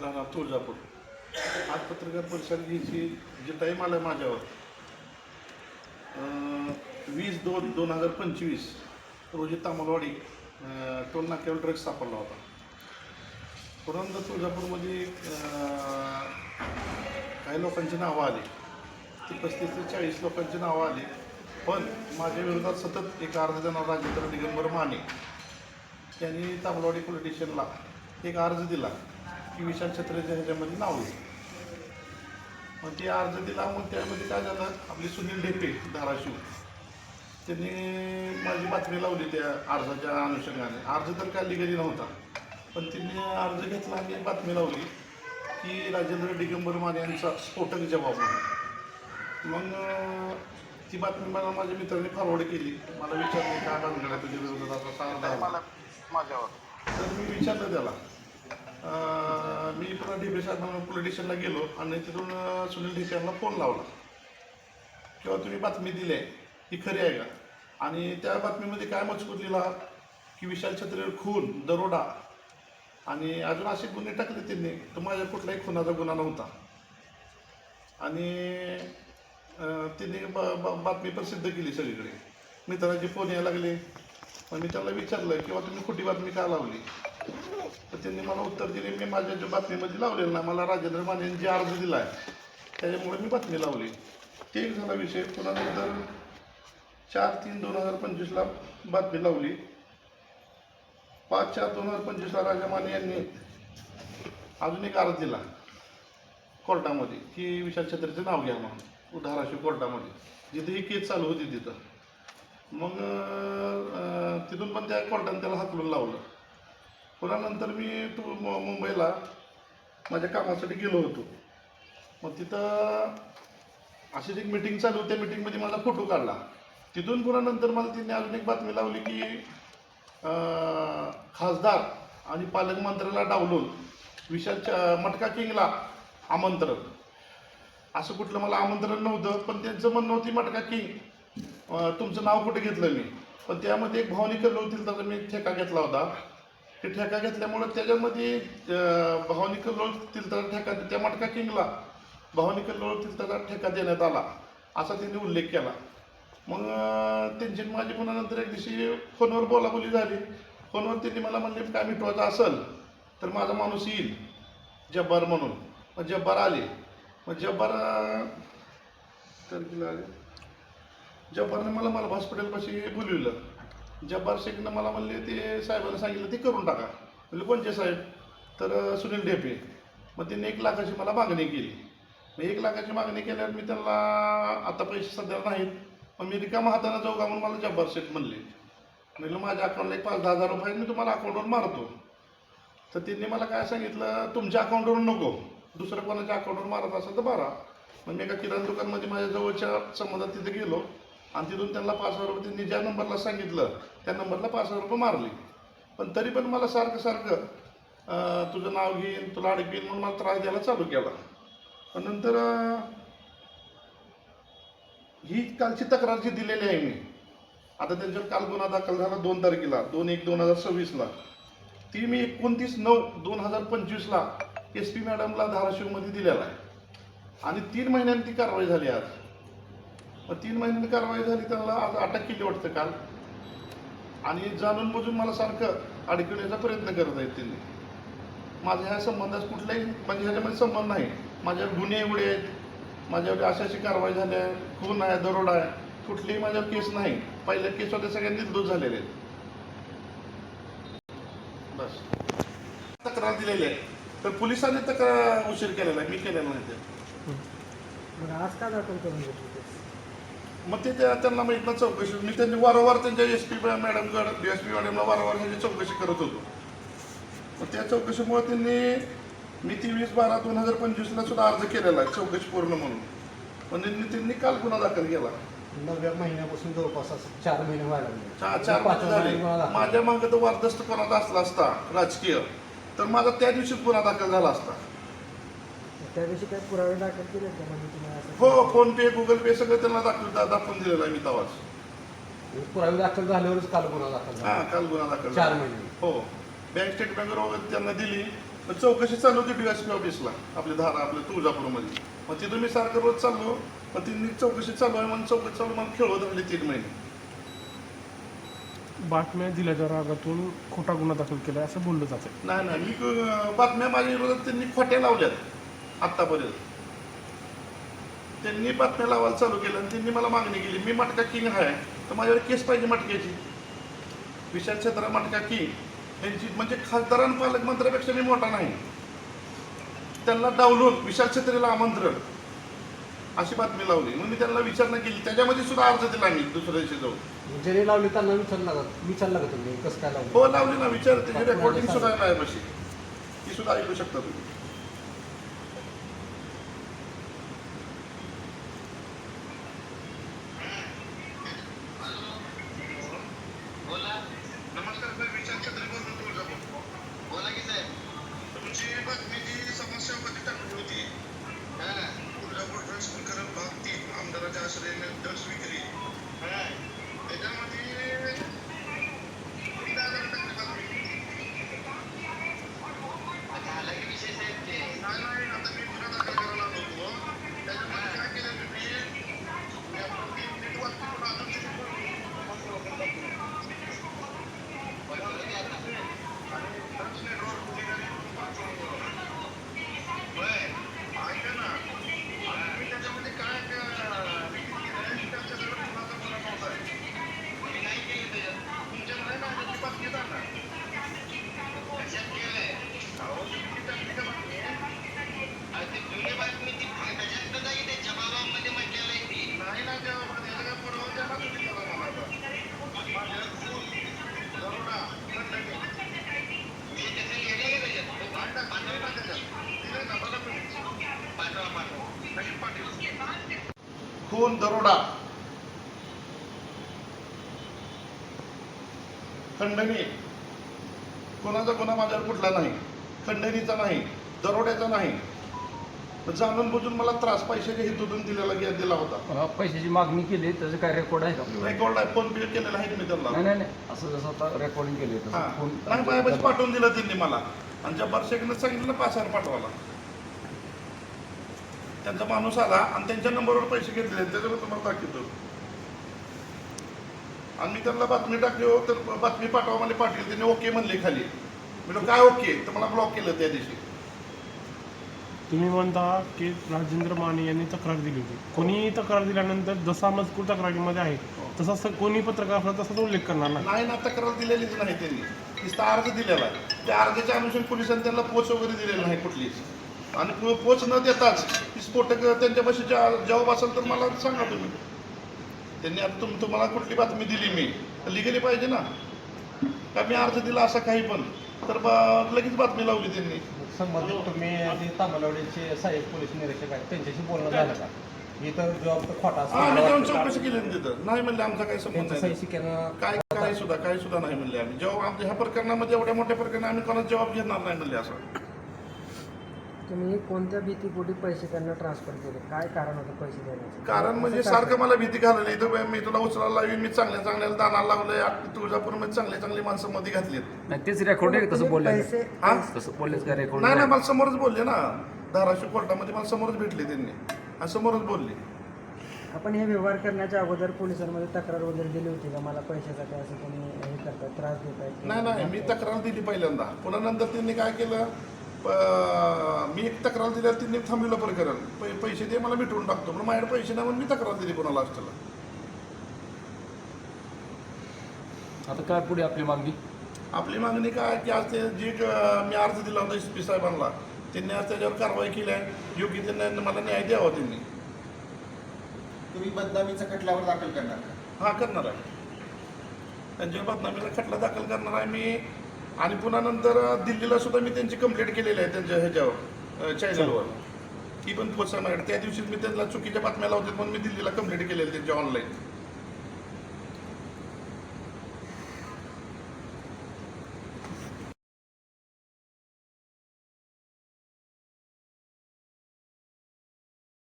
राहणार तुळजापूर. आज पत्रकार परिषद घ्यायची जे टाईम आला माझ्यावर 20/2/2025 रोजी तामलवाडी टोल नाक्यावर ड्रग्ज सापडला होता. पुरंदर तुळजापूरमध्ये काही लोकांची नावं आली, ती 35 ते 40 लोकांची नावं आली. पण माझ्या विरोधात सतत एक अर्ज देणार राजेंद्र दिगंबर माने त्यांनी तामलवाडी पोलीस स्टेशनला एक अर्ज दिला की विशाल छत्रेच्या ह्याच्यामध्ये नाव आहे. मग ते अर्ज दिला. मग त्यामध्ये काय झालं, आपले सुनील ढेपे धाराशिव त्यांनी माझी बातमी लावली त्या अर्जाच्या अनुषंगाने. अर्ज तर काय लिगली नव्हता, पण त्यांनी अर्ज घेतला आणि बातमी लावली की राजेंद्र दिगंबर माने यांचा स्फोटक जबाब म्हणून. मग ती बातमी मला माझ्या मित्रांनी फॉरवर्ड केली. मला विचारले काय भानगड आहे तुझ्या विरोधात असा अर्ज मला माझ्यावर. तर मी विचारलं त्याला. मी पुन्हा ढेपे साहेब पोलीस स्टेशनला गेलो आणि तिथून सुनील ढेपे यांना फोन लावला किंवा तुम्ही बातमी दिली आहे ही खरी आहे का, आणि त्या बातमीमध्ये काय मजकूर लिहिला की विशाल छत्रेवर खून, दरोडा आणि अजून असे गुन्हे टाकले त्यांनी. तर माझ्या कुठलाही खुनाचा गुन्हा नव्हता. आणि त्यांनी बातमी प्रसिद्ध केली सगळीकडे. मित्रांचे फोन यायला लागले. मग मी त्याला विचारलं किंवा तुम्ही खोटी बातमी का लावली, तर त्यांनी मला उत्तर दिले मी माझ्या ज्या बातमीमध्ये लावलेलं ना, मला राजेंद्र माने यांनी जे अर्ज दिला आहे त्याच्यामुळे मी बातमी लावली. ते एक झाला विषय. पुन्हा नंतर 4/3/2025 बातमी लावली. 5/4/2025 राजा माने यांनी अजून एक अर्ज दिला कोर्टामध्ये की विशाल छत्रेचं नाव घ्या म्हणून धाराशिव कोर्टामध्ये, जिथे ही केस चालू होती तिथं. मग तिथून पण त्या कोर्टाने त्याला हाकलून लावलं. पुन्हा नंतर मी मुंबईला माझ्या कामासाठी गेलो होतो. मग तिथं अशीच एक मीटिंग चालू होती. त्या मीटिंगमध्ये माझा फोटो काढला. तिथून पुन्हा नंतर मला तिने अजून एक बातमी लावली की खासदार आणि पालकमंत्र्याला डावलून विशाल मटका किंगला आमंत्रण. असं कुठलं मला आमंत्रण नव्हतं, पण त्यांचं म्हणणं होती मटका किंग तुमचं नाव कुठे घेतलं मी. पण त्यामध्ये एक भावनिक कल्लोळ तिलताचा मी ठेका घेतला होता. ते ठेका घेतल्यामुळं त्याच्यामध्ये भावनिक कल्लोळ तिलताचा ठेका, त्या मटका किंगला भावनिक कल्लोळ तिलताचा ठेका देण्यात आला असा त्यांनी उल्लेख केला. मग त्यांची माझी पुन्हा नंतर एक दिवशी फोनवर बोलाबोली झाली. फोनवर त्यांनी मला म्हणले काय मिटवायचं असेल तर माझा माणूस येईल जब्बार म्हणून. मग जब्बार आले. मग जब्बार तारखेला आले. जब्बारने मला हॉस्पिटलपाशी बोलविलं. जब्बार शेखनं मला म्हणले ते साहेबांना सांगितलं ते करून टाका. म्हणजे कोणचे साहेब, तर सुनील ढेपे. मग त्यांनी 1 लाखाची मला मागणी केली. मग 1 लाखाची मागणी केल्यावर मी त्यांना आता पैसे सध्या नाहीत, पण मी रिकामा हाताने जाऊ का म्हणून मला जब्बार शेख म्हणले. म्हणलं माझ्या अकाउंटला एक 5-10 हजार रुपये मी तुम्हाला अकाउंटवर मारतो. तर त्यांनी मला काय सांगितलं, तुमच्या अकाउंटवर नको, दुसऱ्या कोणाच्या अकाउंटवर मारत असेल तर मारा. मग मी एका किराणा दुकानमध्ये माझ्या जवळच्या संबंधात तिथे गेलो आणि तिथून त्यांना 5,000 रुपये त्यांनी ज्या नंबरला सांगितलं त्या नंबरला 5,000 रुपये मारले. पण तरी पण मला सारखं तुझं नाव घेईन, तुला अडकीन म्हणून मला त्रास द्यायला चालू केला. पण नंतर ही कालची तक्रार जी दिलेली आहे मी, आता त्यांच्यावर काल गुन्हा दाखल झाला 2 तारखेला 2/1/2026ला. ती मी 29/9/2025ला SP मॅडमला धाराशिवमध्ये दिलेला आहे. आणि 3 महिन्यांनी ती कारवाई झाली आज. मग 3 महिन्यांनी कारवाई झाली, त्यांना आज अटक केली वाटतं काल. आणि जाणून बुजून मला सारखं अडकवण्याचा प्रयत्न करत आहेत त्यांनी. माझ्या ह्या संबंधात कुठलाही म्हणजे ह्याच्यामध्ये संबंध नाही. माझ्यावर गुन्हे एवढे आहेत, माझ्यावर अशी कारवाई झाली आहे, खून आहे, दरोडा आहे, कुठलीही माझ्यावर केस नाही. पहिल्या केस होते सगळे निर्दोष झालेले आहेत. बस तक्रार दिलेली आहे. तर पोलिसांनी तक्रार उशीर केलेला आहे, मी केलेला नाही ते. आज का दाखल करून घेतली? मग ते त्यांना माहिती चौकशी मी त्यांनी वारंवार त्यांच्या SP मॅडमकडे DSP मॅडमला वारंवार ह्याची चौकशी करत होतो. मग त्या चौकशीमुळे त्यांनी मी 23/12/2025ला सुद्धा अर्ज केलेला आहे चौकशी पूर्ण म्हणून. पण त्यांनी काल गुन्हा दाखल केला. 9व्या महिन्यापासून जवळपास 4 महिने व्हायला लागले. 4 महिने झाले. माझ्या मागे तर वादग्रस्त कोणाचा असला असता राजकीय, तर माझा त्या दिवशीच गुन्हा दाखल झाला असता. त्या दिवशी काय पुरावे दाखल केले का म्हणजे तुम्हाला? हो, फोनपे, गुगल पे सगळं त्यांना दाखवून दिलेलं आहे मी तवाच. पुरावे दाखल झाल्यावरच काल गुन्हा दाखल झाला? हां, काल गुन्हा दाखल 4 महिने. हो, बँक स्टेटमेंट वगैरे त्यांना दिली मग चौकशी चालू होती DSP ऑफिसला आपली धारा आपल्या तुळजापूरमध्ये. मग तिथून मी सारखं रोज चाललो. मग तिने चौकशी चालू आहे म्हणून चौकशी चालू मला खेळवत राहिली 3 महिने. बातम्या दिल्याच्या रागातून खोटा गुन्हा दाखल केला असं बोललं जातं. नाही मी बातम्या माझ्या विरोधात त्यांनी खोट्या लावल्यात आत्तापर्यंत. त्यांनी बातम्या लावायला चालू केलं आणि त्यांनी मला मागणी केली. मी मटका किंग आहे तर माझ्यावर केस पाहिजे मटक्याची. विशाल छत्रा मटका किंग यांची म्हणजे खासदार आणि पालकमंत्र्यापेक्षा मी मोठा नाही. त्यांना डावलून विशाल छत्रीला आमंत्रण अशी बातमी लावली. मग मी त्यांना विचारणा केली. त्याच्यामध्ये सुद्धा अर्ज दिला मी दुसऱ्या दिवशी जाऊन. जरी लावली त्यांना विचारलं का तुम्ही कसं काय लावलं? हो लावली ना. विचार त्याची रेकॉर्डिंग सुद्धा आहे माझ्यापाशी. ती सुद्धा ऐकू शकता तुम्ही. नमस्कार सर, विशाल छत्री बोलतो तुळजापूर. बोला की साहेब. तुमची बातमी जी समाजसेवकाची टाकली होती तुळजापूर ड्रग्स प्रकरण भाग 3 आमदाराच्या आश्रयाने ड्रग्स विक्री त्याच्यामध्ये किती आधार टाकले बातमी? झाला की विषय साहेब ते. नाही आता मी गुन्हा दाखल करायला आलो होतो. त्याच्यामध्ये काय केलं मी आपलं नीट वाचतो पण अजून किती बरोबर की आता. आणि ड्रग्स नेटवर्क गुन्हेगारी होय. ऐका ना. मी त्याच्यामध्ये काय त्यांच्याकडे गुन्हाचा गुन्हा नव्हता आहे. तुम्ही नाही केलं त्याच्यात. तुमच्याकडे ना त्याची बातमी द्या ना. कशात केलंय? अहो तुम्ही टाकली का बातमी? अरे ते जुनी बातमी ती त्याच्यात जागी ते जबाबामध्ये म्हटलेलं आहे ती. नाही ना तेव्हा त्याला काय पुरावा द्या ना तुम्ही त्याला मला आता. माझ्या खून, दरोडा, खंडणी. मी त्याचं लिहिलंय का त्याच्यात? नाही ना, दिलंय ना त्याच्यात. दिलंय ना, बघा तुम्ही. पाठवा. नक्की पाटील. खून, दरोडा, खंडणी. कोणाचा गुन्हा माझ्यावर कुठला नाही. खंडणीचा नाही, दरोड्याचा नाही. जाणून बुजून मला त्रास पैशाच्या हेतूतून दिला होता. पैशाची मागणी केली त्याचं काय रेकॉर्ड आहे का आपल्याकडे? रेकॉर्ड आहे, फोन पे केलेला आहे मी त्यांना. नाही असं जसं आता रेकॉर्डिंग केली हा. तसं फोन नाही माझ्यापाशी पाठवून दिलं त्यांनी मला. आणि जब्बार शेखनं सांगितलं 5,000 पाठवायला. त्यांचा माणूस आला आणि त्यांच्या नंबरवर पैसे घेतले. त्याच्यावर तुम्हाला दाखवतो. आणि मी त्यांना बातमी टाकली हो तर बातमी पाठवा मला पाठवली. त्यांनी ओके म्हणले खाली. मी काय ओके तर मला ब्लॉक केलं त्या दिवशी. तुम्ही म्हणता की राजेंद्र माने यांनी तक्रार दिली होती. कोणीही तक्रार दिल्यानंतर जसा मजकूर तक्रारीमध्ये आहे तसा कोणी पत्रकार असला तसाच उल्लेख करणार नाही. नाही ना, तक्रार दिलेलीच नाही त्यांनी. नुसता अर्ज दिलेला आहे. त्या अर्जाच्या अनुषंगाने पोलिसांनी त्यांना पोच वगैरे दिलेली नाही कुठलीच. आणि पोच न देताच ती स्फोटक त्यांच्यापाशी जबाब असेल तर मला सांगा तुम्ही. त्यांनी आता तुम्हाला कुठली बातमी दिली मी तर लिगली पाहिजे ना. का मी अर्ज दिला असा काही पण तर लगेच बातमी लावली त्यांनी. संबंधित तुम्ही जे तांबलवाडीचे सहाय्यक पोलीस निरीक्षक आहेत त्यांच्याशी बोलणं झालं का? इथं जॉब तर खोटा आम्ही जाऊन चौकशी केली ना तिथं. नाही म्हणले आमचा काही संबंध त्यांचं नाही. सही शिक्यानं काय सुद्धा नाही म्हणले आम्ही. जेव्हा आमच्या ह्या प्रकरणामध्ये एवढ्या मोठ्या प्रकरणात आम्ही कोणाचा जबाब घेणार नाही म्हणले असं. तुम्ही कोणत्या भीतीपोटी पैसे त्यांना ट्रान्सफर केले? काय कारण होतं पैसे देण्याचं? कारण म्हणजे सारखं मला भीती घालवली. इथं मी तुला उचलायला लावीन, मी चांगल्या दाना लावलंय. तुळजापूरमध्ये चांगली माणसं मध्ये घातलीत. नाही तेच रेकॉर्ड आहे तसं बोलले पैसे हा तसं बोललेच का रेकॉर्ड नाही मला समोरच बोलले ना. धाराशिव कोर्टामध्ये मला समोरच भेटले त्यांनी आणि समोरच बोलले. आपण हे व्यवहार करण्याच्या अगोदर पोलिसांमध्ये तक्रार वगैरे दिली होती का? मला पैशासाठी असं तुम्ही हे करतात, त्रास देत आहेत? नाही मी तक्रार दिली पहिल्यांदा. पुन्हा नंतर त्यांनी काय केलं, मी एक तक्रार दिल्यावर त्यांनी थांबविलं प्रकरण. पैसे दे मला मिटवून टाकतो पण माझ्याकडे पैसे नाही म्हणून मी तक्रार दिली पुन्हा लास्टला. आता काय पुढे आपली मागणी? आपली मागणी काय की आज ते जे मी अर्ज दिला होता SP साहेबांना त्यांनी आज त्याच्यावर कारवाई केली आहे. योग्य त्यांना मला न्याय द्यावा त्यांनी. तुम्ही बदनामीचा खटल्यावर दाखल करणार का? हा करणार आहे. त्यांच्यावर बदनामीचा खटला दाखल करणार आहे मी. आणि पुन्हा नंतर दिल्लीला सुद्धा मी त्यांची कंप्लेंट केलेली आहे त्यांच्या ह्याच्यावर चॅनलवर. ती पण पोच आहे माझ्याकडे. त्या दिवशीच मी त्यांना चुकीच्या बातम्या लावतात म्हणून मी दिल्लीला कंप्लेंट केलेली त्यांची ऑनलाईन.